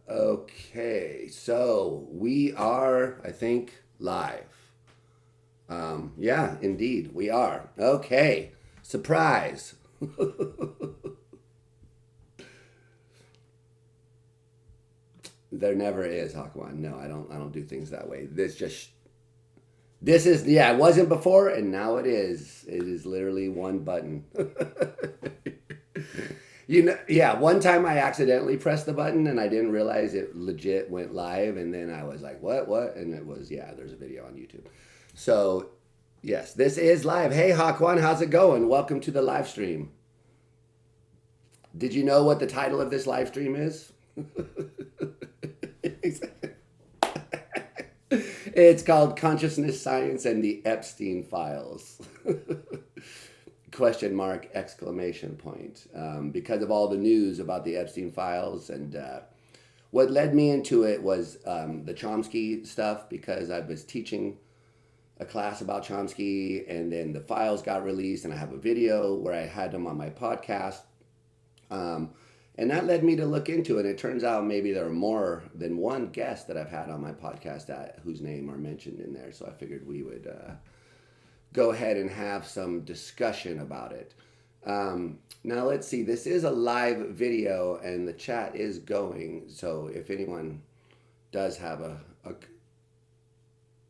Okay, so we are, I think, live. Yeah, indeed, we are. Okay, surprise. There never is, Hakwan. No, I don't. I don't do things that way. This is, yeah. It wasn't before, and now it is. It is literally one button. Yeah. One time I accidentally pressed the button and I didn't realize it legit went live, and then I was like, "What? And it was, yeah. There's a video on YouTube. So yes, this is live. Hey, Hakwan, how's it going? Welcome to the live stream. Did you know what the title of this live stream is? It's called Consciousness, Science, and the Epstein Files. Question mark, exclamation point. Because of all the news about the Epstein Files. And what led me into it was the Chomsky stuff, because I was teaching a class about Chomsky, and then the files got released, and I have a video where I had them on my podcast. Um, and that led me to look into it. It turns out maybe there are more than one guest that I've had on my podcast whose name are mentioned in there. So I figured we would go ahead and have some discussion about it. Now let's see. This is a live video, and the chat is going. So if anyone does have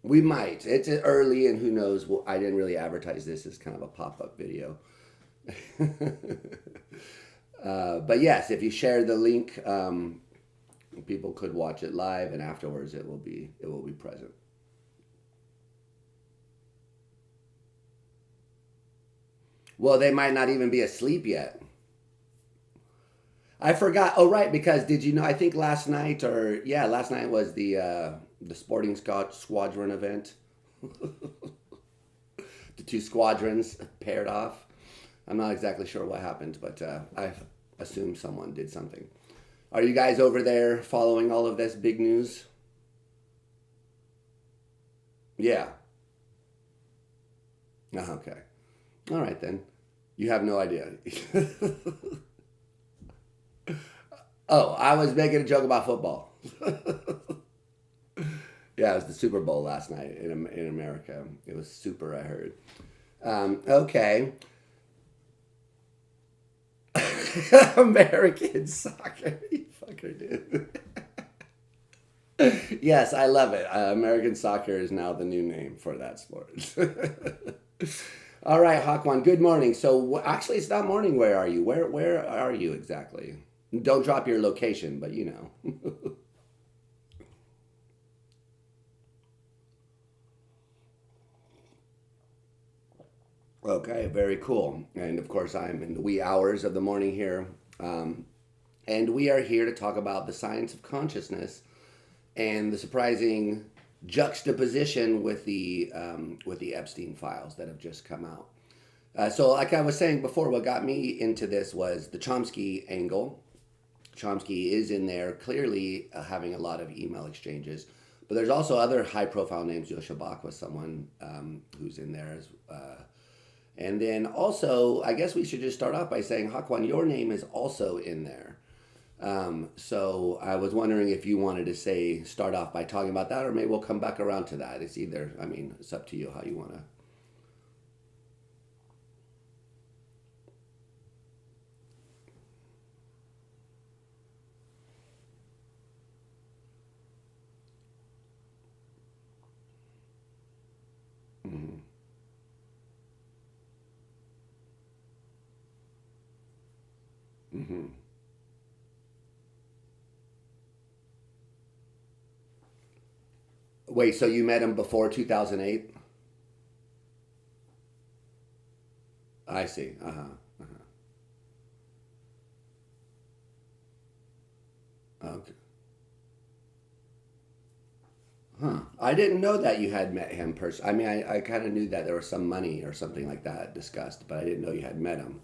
we might. It's early, and who knows? Well, I didn't really advertise this as kind of a pop-up video. But yes, if you share the link, people could watch it live, and afterwards it will be present. Well, they might not even be asleep yet. I forgot. Oh, right, because did you know? I think last night, or yeah, last night was the Sporting Scotch Squadron event. The two squadrons paired off. I'm not exactly sure what happened, but I assume someone did something. Are you guys over there following all of this big news? Yeah. Okay. All right then. You have no idea. Oh, I was making a joke about football. Yeah, it was the Super Bowl last night in America. It was super, I heard. Okay. American soccer. You fucker, dude. Yes, I love it. American soccer is now the new name for that sport. All right, Hakwan. Good morning. So actually, it's not morning. Where are you? Where are you exactly? Don't drop your location, but you know. Okay, very cool. And of course, I'm in the wee hours of the morning here. Um, and we are here to talk about the science of consciousness and the surprising juxtaposition with the Epstein files that have just come out. So, like I was saying before, what got me into this was the Chomsky angle. Chomsky is in there clearly having a lot of email exchanges, but there's also other high-profile names. Yosha Bach was someone who's in there as. And then also, I guess we should just start off by saying, Hakwan, your name is also in there. So I was wondering if you wanted to start off by talking about that, or maybe we'll come back around to that. It's either, I mean, it's up to you how you want to. Mm-hmm. Mm-hmm. Wait, so you met him before 2008? I see. Uh huh. Okay. Huh. I didn't know that you had met him I mean, I kind of knew that there was some money or something like that discussed, but I didn't know you had met him.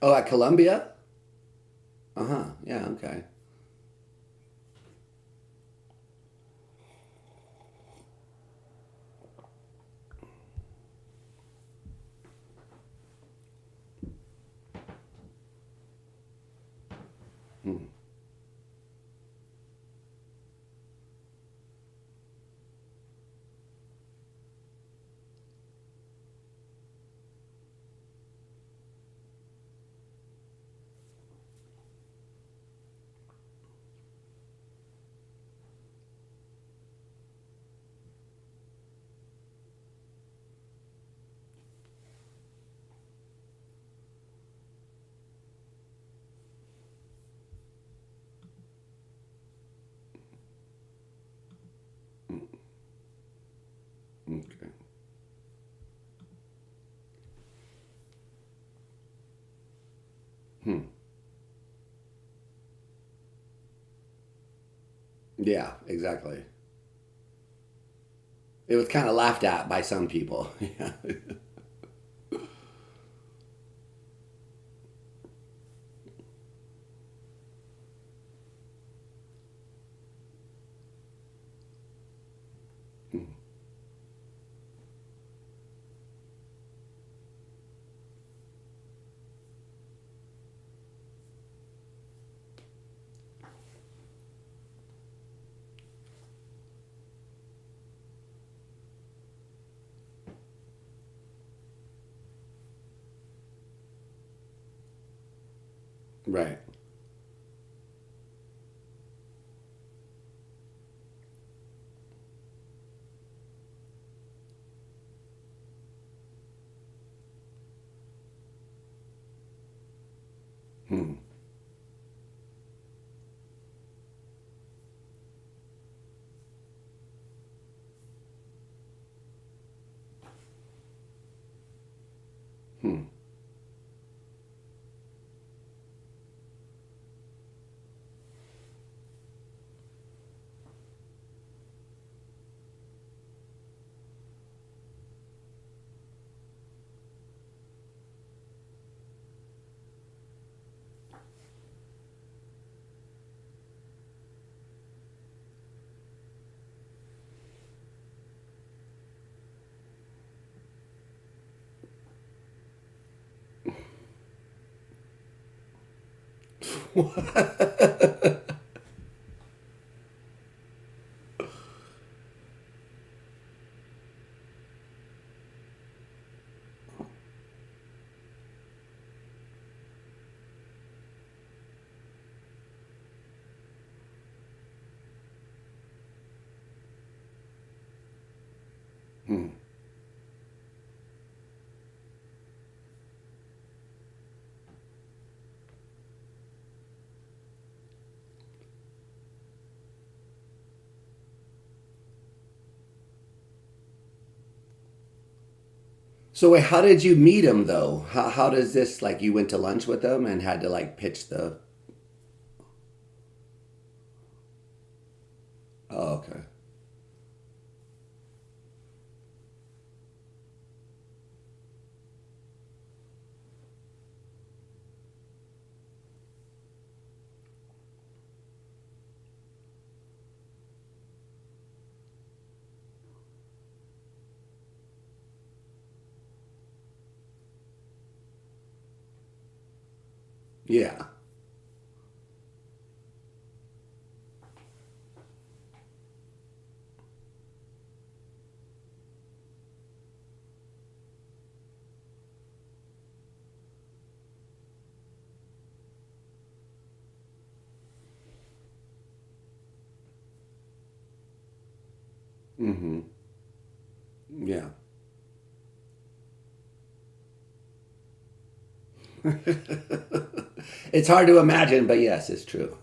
Oh, at Columbia? Uh huh. Yeah. Okay. Hmm. Okay. Hmm. Yeah. Exactly. It was kind of laughed at by some people. Yeah. Right. Hmm. Hmm. Hmm. So wait, how did you meet him though? How does this like you went to lunch with him and had to like pitch the? Oh, okay. Yeah. Mm-hmm. Yeah. It's hard to imagine, but yes, it's true.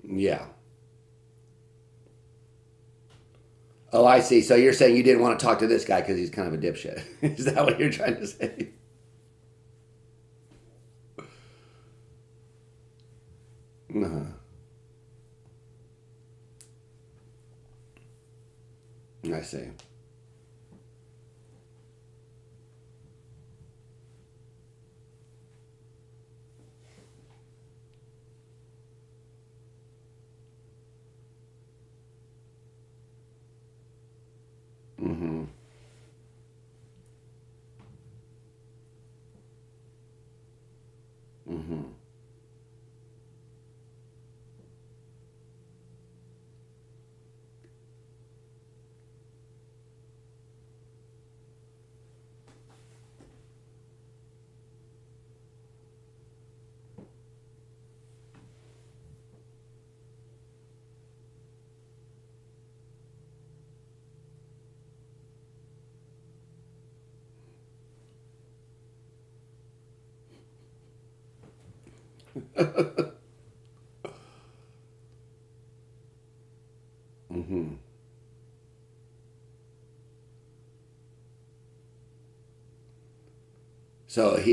Yeah. Oh, I see. So you're saying you didn't want to talk to this guy because he's kind of a dipshit. Is that what you're trying to say? Uh-huh. I see. Mm-hmm. Mm-hmm. Mm-hmm. So he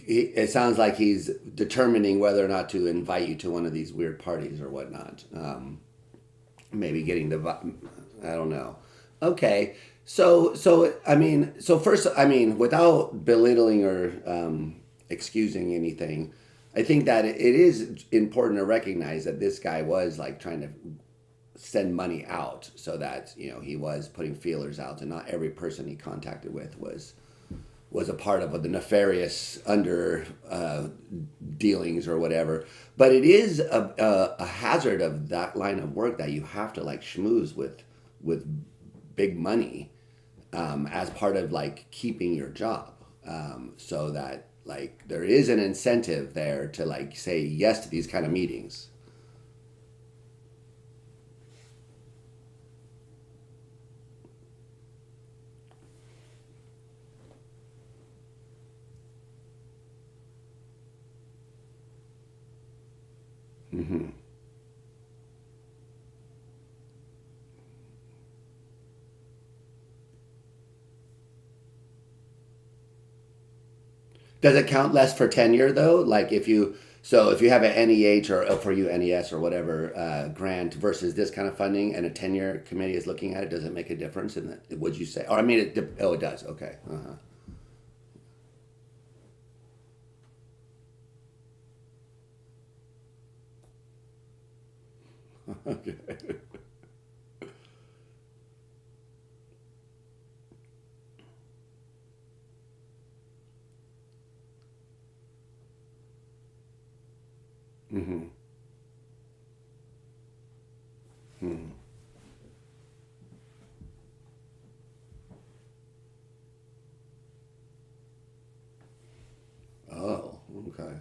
it sounds like he's determining whether or not to invite you to one of these weird parties or whatnot. Maybe getting the I don't know. Okay, so I mean, so first, I mean, without belittling or excusing anything, I think that it is important to recognize that this guy was like trying to send money out, so that he was putting feelers out, and not every person he contacted with was a part of the nefarious under dealings or whatever. But it is a hazard of that line of work that you have to like schmooze with big money as part of like keeping your job, so that like there is an incentive there to like say yes to these kind of meetings. Hmm. Does it count less for tenure though? Like if you so if you have an NEH or for you NES or whatever grant versus this kind of funding, and a tenure committee is looking at it, does it make a difference in that? Would you say? Or I mean, oh, it does. Okay. Uh-huh. Okay. Mm-hmm. Hmm. Oh, okay.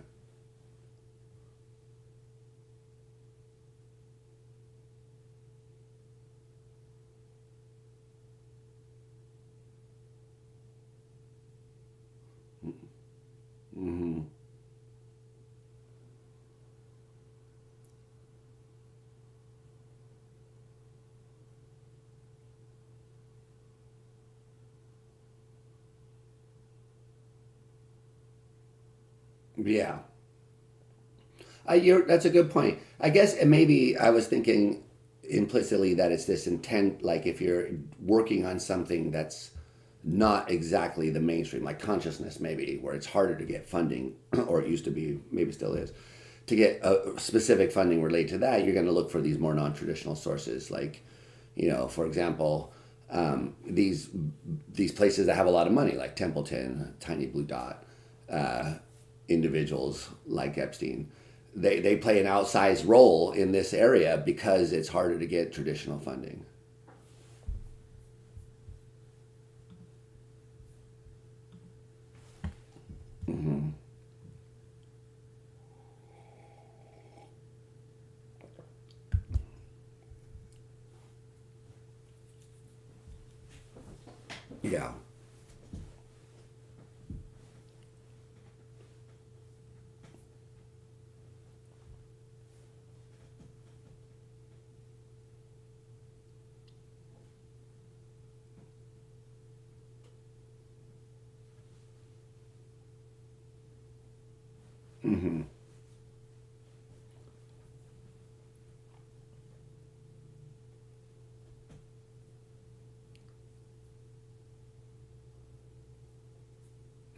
Mm-hmm. Yeah. That's a good point. I guess maybe I was thinking implicitly that it's this intent, like if you're working on something that's not exactly the mainstream, like consciousness, maybe, where it's harder to get funding, or it used to be, maybe still is, to get a specific funding related to that, you're going to look for these more non traditional sources, like, for example, these places that have a lot of money, like Templeton, Tiny Blue Dot, uh, individuals like Epstein, they play an outsized role in this area because it's harder to get traditional funding. Hmm. Yeah. Hmm.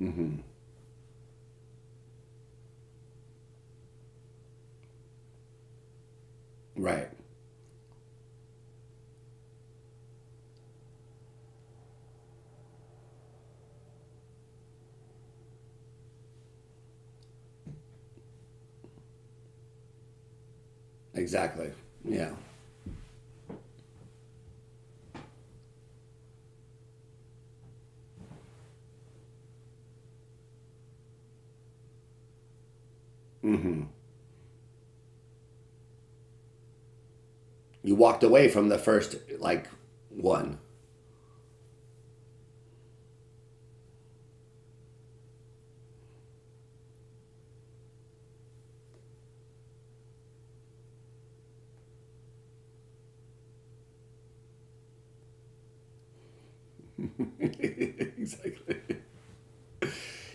Mm-hmm. Right. Exactly. Yeah. Mm-hmm. You walked away from the first like one. Exactly.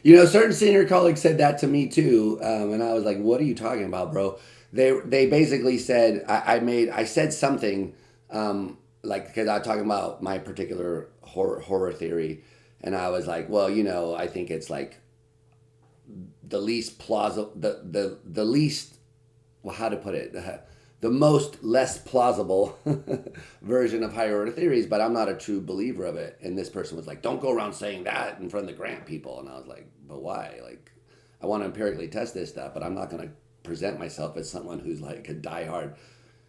You know, certain senior colleagues said that to me too, and I was like, "What are you talking about, bro?" They basically said I said something like because I was talking about my particular horror theory, and I was like, "Well, you know, I think it's like the least plausible, the least well, how to put it, the most less plausible version of higher order theories, but I'm not a true believer of it." And this person was like, "Don't go around saying that in front of the grant people." And I was like, "But why? Like, I want to empirically test this stuff, but I'm not going to present myself as someone who's like a diehard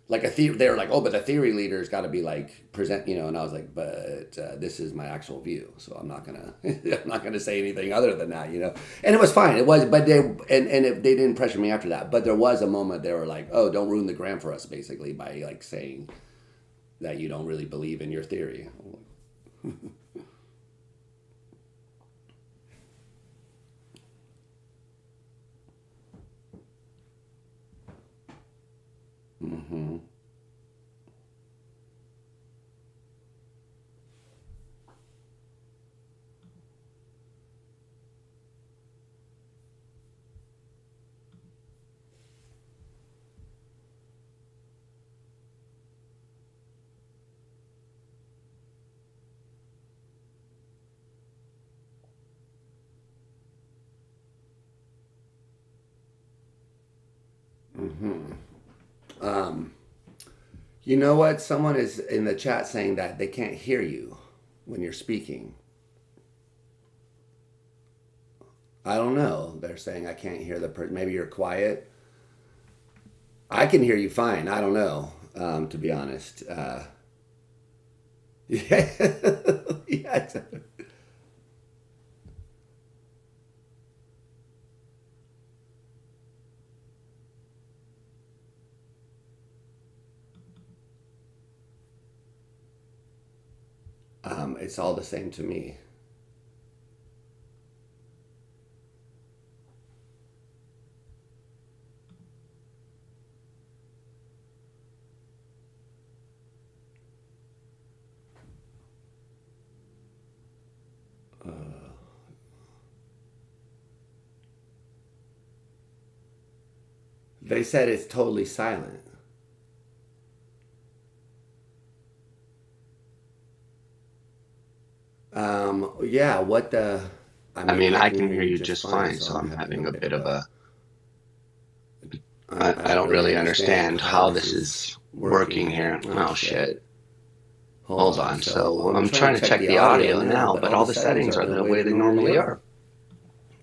like a theory. They were like, "Oh, but the theory leader's got to be like present," you know. And I was like, "But this is my actual view, so I'm not gonna, I'm not gonna say anything other than that, you know." And it was fine. It was, but they didn't pressure me after that. But there was a moment they were like, "Oh, don't ruin the gram for us," basically by like saying that you don't really believe in your theory. Mm-hmm. Mm-hmm. Um, you know what? Someone is in the chat saying that they can't hear you when you're speaking. I don't know. They're saying I can't hear the person. Maybe you're quiet. I can hear you fine. I don't know, to be honest. Yeah, yeah. Exactly. It's all the same to me. They said it's totally silent. Yeah. What the? I I mean, mean, I I can can hear hear you you just just fine. fine, So so I'm I'm having a having a bit bit of of a. a. I I don't don't really really understand understand how how this this is is working working here. here. Oh Oh shit. shit. Hold Hold on. on. So So I'm I'm trying trying to to check check the the audio audio now, now, but but all the all the settings settings are are the the way way they they normally normally are. are.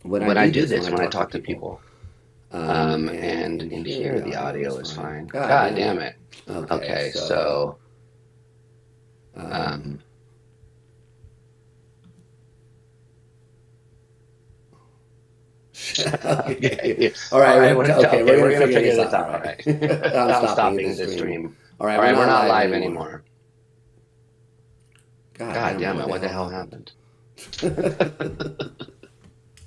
When I When I do do this, when this, I when I talk to talk to people, people, and and in here the here the audio is audio is fine. fine. God God damn damn it. it. Okay, Okay, so so um, um, okay, okay. all All right, right, okay, we're okay, gonna we're gonna figure figure this this out. All out. All right, right. I'm I'm stopping the stopping the stream. stream. All right, All we're right, we're not not live live anymore. anymore. God God damn it, damn what it, the what the hell hell happened? happened?